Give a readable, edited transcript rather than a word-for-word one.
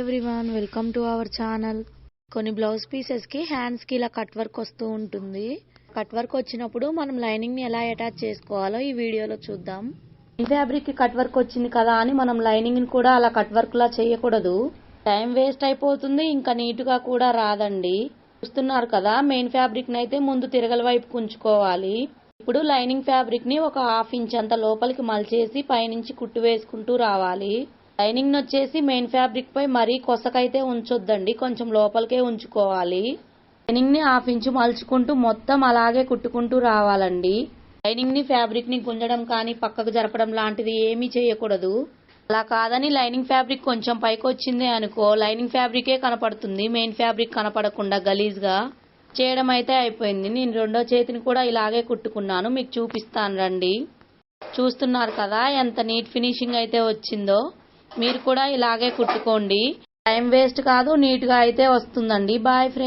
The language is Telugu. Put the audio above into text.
Everyone, welcome to our channel. కొన్ని బ్లౌజ్ పీసెస్ కి హ్యాండ్స్ కి ఇలా కట్ వర్క్ వస్తూ ఉంటుంది. కట్ వర్క్ వచ్చినప్పుడు మనం లైనింగ్ ని ఎలా అటాచ్ చేసుకోవాలో ఈ వీడియోలో చూద్దాం. ఈ ఫ్యాబ్రిక్ కి కట్ వర్క్ వచ్చింది కదా అని మనం లైనింగ్ ని కూడా అలా కట్ వర్క్ లా చేయకూడదు. టైం వేస్ట్ అయిపోతుంది, ఇంకా నీట్ గా కూడా రాదండి. చూస్తున్నారు కదా, మెయిన్ ఫ్యాబ్రిక్ ని అయితే ముందు తిరగల వైపు ఉంచుకోవాలి. ఇప్పుడు లైనింగ్ ఫ్యాబ్రిక్ ని ఒక 1/2 ఇంచ్ అంత లోపలికి మలిచేసి పైనుంచి కుట్టు వేసుకుంటూ రావాలి. లైనింగ్ వచ్చేసి మెయిన్ ఫ్యాబ్రిక్ పై మరీ కొసకైతే ఉంచొద్దండి, కొంచెం లోపలికే ఉంచుకోవాలి. లైనింగ్ ని 1/2 ఇంచ్ మలుచుకుంటూ మొత్తం అలాగే కుట్టుకుంటూ రావాలండి. లైనింగ్ ని ఫ్యాబ్రిక్ ని గుంజడం కానీ పక్కకు జరపడం లాంటిది ఏమీ చేయకూడదు. అలా కాదని లైనింగ్ ఫ్యాబ్రిక్ కొంచెం పైకి వచ్చింది అనుకో, లైనింగ్ ఫ్యాబ్రికే కనపడుతుంది, మెయిన్ ఫ్యాబ్రిక్ కనపడకుండా గలీజ్ గా చేయడం అయితే అయిపోయింది. నేను రెండో చేతిని కూడా ఇలాగే కుట్టుకున్నాను, మీకు చూపిస్తాను రండి. చూస్తున్నారు కదా ఎంత నీట్ ఫినిషింగ్ అయితే వచ్చిందో. మీరు కూడా ఇలాగే కుట్టుకోండి, టైం వేస్ట్ కాదు, నీట్ గా అయితే వస్తుందండి. Bye friends.